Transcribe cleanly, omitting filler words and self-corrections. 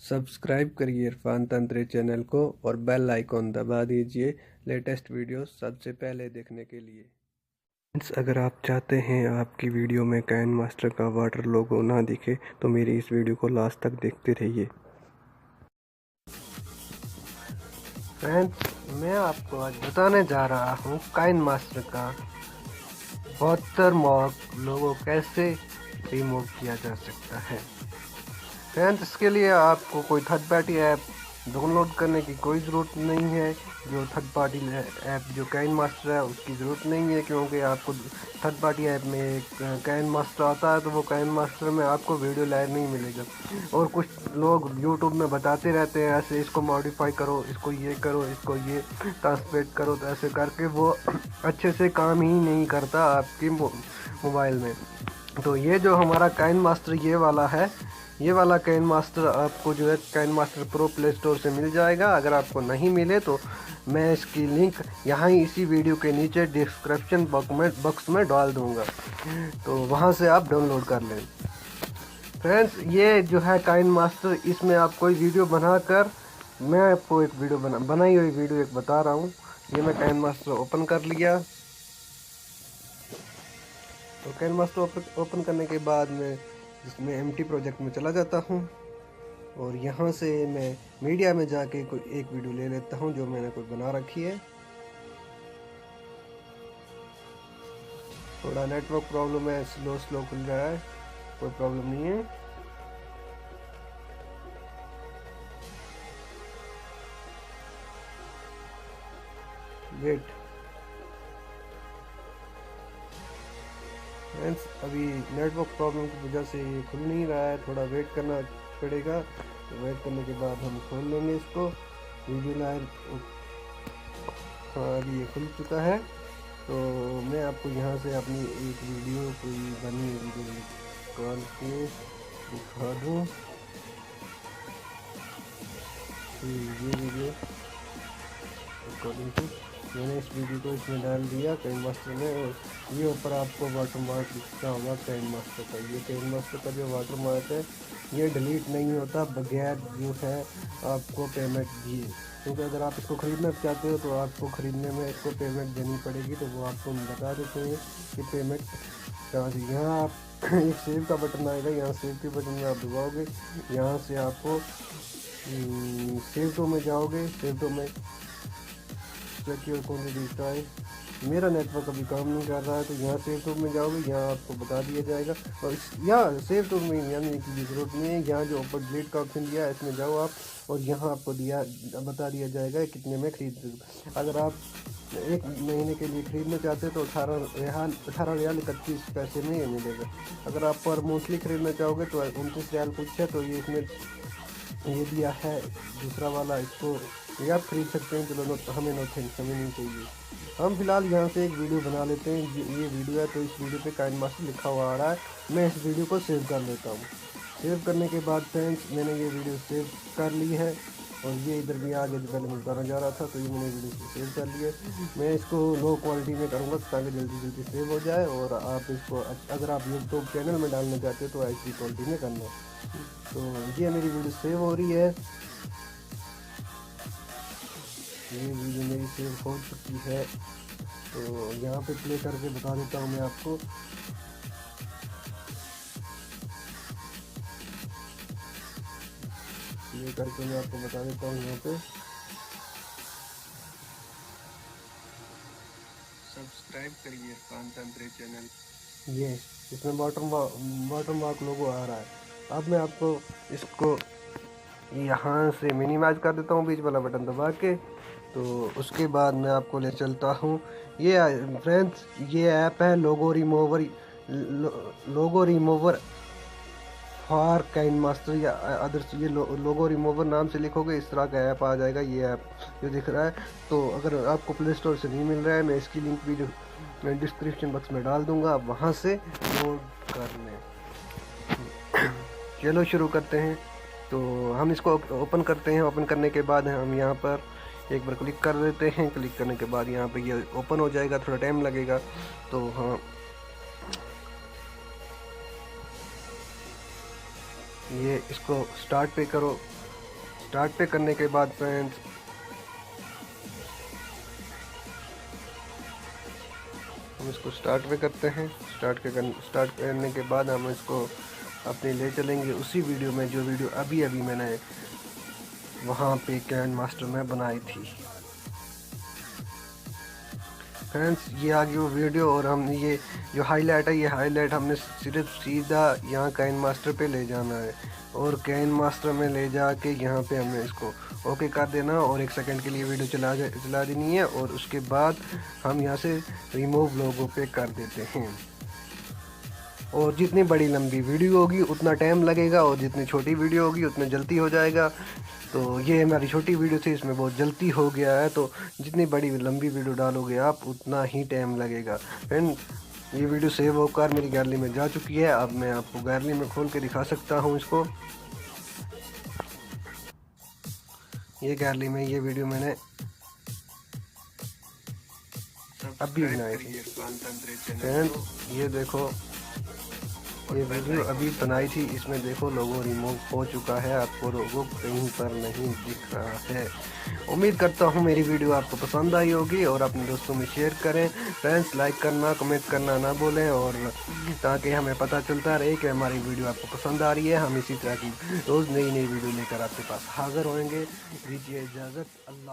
Subscribe करिए Irfan तंत्री channel को और बेल आइकॉन दबा दीजिए लेटेस्ट वीडियो सबसे पहले देखने के लिए। फ्रेंड्स, अगर आप चाहते हैं आपकी वीडियो में काइनमास्टर का वाटर लोगो ना दिखे तो मेरी इस वीडियो को लास्ट तक देखते रहिए। फ्रेंड्स, मैं आपको आज बताने जा रहा हूँ काइनमास्टर का वाटरमार्क लोगो कैसे रिमूव किया जा सकता है। फ्रेंड्स, इसके लिए आपको कोई थर्ड पार्टी ऐप डाउनलोड करने की कोई ज़रूरत नहीं है। जो थर्ड पार्टी ऐप जो काइनमास्टर है उसकी ज़रूरत नहीं है, क्योंकि आपको थर्ड पार्टी ऐप में एक काइनमास्टर आता है तो वो काइनमास्टर में आपको वीडियो लाइव नहीं मिलेगा। और कुछ लोग यूट्यूब में बताते रहते हैं ऐसे इसको मॉडिफाई करो, इसको ये करो, इसको ये ट्रांसलेट करो, तो ऐसे करके वो अच्छे से काम ही नहीं करता आपकी मोबाइल में। तो ये जो हमारा काइनमास्टर ये वाला काइनमास्टर आपको जो है काइनमास्टर प्रो प्ले स्टोर से मिल जाएगा। अगर आपको नहीं मिले तो मैं इसकी लिंक यहाँ ही इसी वीडियो के नीचे डिस्क्रिप्शन बॉक्स में डाल दूँगा, तो वहाँ से आप डाउनलोड कर लें। फ्रेंड्स, ये जो है काइनमास्टर, इसमें आप कोई वीडियो बनाकर, मैं आपको एक वीडियो बनाई हुई वीडियो एक बता रहा हूँ। ये मैं काइनमास्टर ओपन कर लिया। तो काइनमास्टर ओपन करने के बाद मैं इसमें एम्प्टी प्रोजेक्ट में चला जाता हूँ और यहाँ से मैं मीडिया में जाके कोई एक वीडियो ले लेता हूँ जो मैंने कोई बना रखी है। थोड़ा नेटवर्क प्रॉब्लम है, स्लो खुल रहा है, कोई प्रॉब्लम नहीं है। वेट फ्रेंड्स, अभी नेटवर्क प्रॉब्लम की वजह से ये खुल नहीं रहा है, थोड़ा वेट करना पड़ेगा। तो वेट करने के बाद हम खोल लेंगे इसको। वीडियो लाइव, हाँ अभी ये खुल चुका है। तो मैं आपको यहाँ से अपनी एक वीडियो कोई बनी वीडियो निकाल के दिखा दूँ। ये वीडियो अकॉर्डिंग टू मैंने इस वीडियो को इसमें डाल दिया काइनमास्टर में, और ये ऊपर आपको वाटरमार्क दिखता होगा काइनमास्टर का। ये काइनमास्टर का जो वाटरमार्क है ये डिलीट नहीं होता बगैर जो है आपको पेमेंट दिए, क्योंकि अगर आप इसको ख़रीदना चाहते हो तो आपको ख़रीदने में इसको पेमेंट देनी पड़ेगी। तो वो आपको बता देते हैं कि पेमेंट कहाँ से। यहाँ आप एक सेव का बटन आएगा, यहाँ सेव के बटन में आप दबाओगे, यहाँ से आपको सेव टू में जाओगे। सेव टू में मेरा नेटवर्क अभी काम नहीं कर रहा है, तो यहाँ सेव टू में जाओगे, यहाँ आपको बता दिया जाएगा। और यहाँ सेव टू में यानी की ज़रूरत नहीं है, यहाँ जो ऊपर डिलीट का ऑप्शन दिया है इसमें जाओ आप, और यहाँ आपको बता दिया जाएगा कितने में खरीद। अगर आप एक महीने के लिए ख़रीदना चाहते हो तो 18 रियाल 31 पैसे में ये मिलेगा। अगर आप पर मंथली ख़रीदना चाहोगे तो 29 रियाल कुछ है। तो ये इसमें ये दिया है दूसरा वाला, इसको ये आप खरीद सकते हैं। चलो हमें नो थैंक्स, हमें नहीं चाहिए। हम फिलहाल यहाँ से एक वीडियो बना लेते हैं। ये वीडियो है तो इस वीडियो पे काइनमास्टर लिखा हुआ आ रहा है। मैं इस वीडियो को सेव कर लेता हूँ। सेव करने के बाद फ्रेंड्स, मैंने ये वीडियो सेव कर ली है, और ये इधर भी आगे पहले मैं बताना जा रहा था, तो ये मैंने वीडियो सेव कर लिया। मैं इसको लो क्वालिटी में करूँगा ताकि जल्दी सेव हो जाए, और आप इसको अगर आप यूट्यूब चैनल में डालना चाहते हो तो HD क्वालिटी में करना। तो ये मेरी वीडियो सेव हो रही है। ये वीडियो मेरी सेव हो चुकी है, तो यहाँ पे प्ले करके बता देता हूँ मैं आपको। प्ले करके मैं आपको बता देता हूँ यहाँ पे। सब्सक्राइब करिए इरफान तंत्री चैनल। ये इसमें वाटरमार्क लोगो आ रहा है। अब मैं आपको इसको यहाँ से मिनिमाइज कर देता हूँ बीच वाला बटन दबा के। तो उसके बाद मैं आपको ले चलता हूँ। ये फ्रेंड्स, ये ऐप है लोगो रिमूवर फॉर काइनमास्टर या अदर्स। ये लोगो रिमूवर नाम से लिखोगे इस तरह का ऐप आ जाएगा। ये ऐप जो दिख रहा है, तो अगर आपको प्ले स्टोर से नहीं मिल रहा है, मैं इसकी लिंक भी मैं डिस्क्रिप्शन बॉक्स में डाल दूँगा, आप वहाँ से लोड कर लें। चलो शुरू करते हैं। तो हम इसको ओपन करते हैं। ओपन करने के बाद हम यहाँ पर एक बार क्लिक कर देते हैं। क्लिक करने के बाद यहाँ पे ये ओपन हो जाएगा, थोड़ा टाइम लगेगा। तो हाँ, ये इसको स्टार्ट पे करो। स्टार्ट पे करने के बाद फ्रेंड्स हम इसको स्टार्ट पे करते हैं। स्टार्ट करने के बाद हम इसको अपने ले चलेंगे उसी वीडियो में जो वीडियो अभी मैंने वहाँ पे कैन मास्टर में बनाई थी। फ्रेंड्स ये आ गई वो वीडियो, और हम ये जो हाईलाइट है, ये हाईलाइट हमने सिर्फ सीधा यहाँ कैन मास्टर पे ले जाना है, और कैन मास्टर में ले जाके यहाँ पे हमें इसको ओके कर देना, और 1 सेकंड के लिए वीडियो चला देनी है, और उसके बाद हम यहाँ से रिमूव लोगो पे कर देते हैं। और जितनी बड़ी लंबी वीडियो होगी उतना टाइम लगेगा, और जितनी छोटी वीडियो होगी उतनी जल्दी हो जाएगा। तो ये हमारी छोटी वीडियो थी, इसमें बहुत जल्दी हो गया है। तो जितनी बड़ी लंबी वीडियो डालोगे आप उतना ही टाइम लगेगा। फ्रेंड ये वीडियो सेव होकर मेरी गैलरी में जा चुकी है। अब मैं आपको गैलरी में खोल के दिखा सकता हूँ इसको। ये गैलरी में ये वीडियो मैंने अभी बनाई थी। फ्रेंड ये देखो, ये वीडियो अभी बनाई थी, इसमें देखो लोगो रिमूव हो चुका है, आपको लोगो कहीं पर नहीं दिख रहा है। उम्मीद करता हूँ मेरी वीडियो आपको पसंद आई होगी, और अपने दोस्तों में शेयर करें। फ्रेंड्स लाइक करना, कमेंट करना ना भूलें, और ताकि हमें पता चलता रहे कि हमारी वीडियो आपको पसंद आ रही है। हम इसी तरह की रोज़ नई वीडियो लेकर आपके पास हाज़िर होंगे। दीजिए इजाज़त, अल्लाह।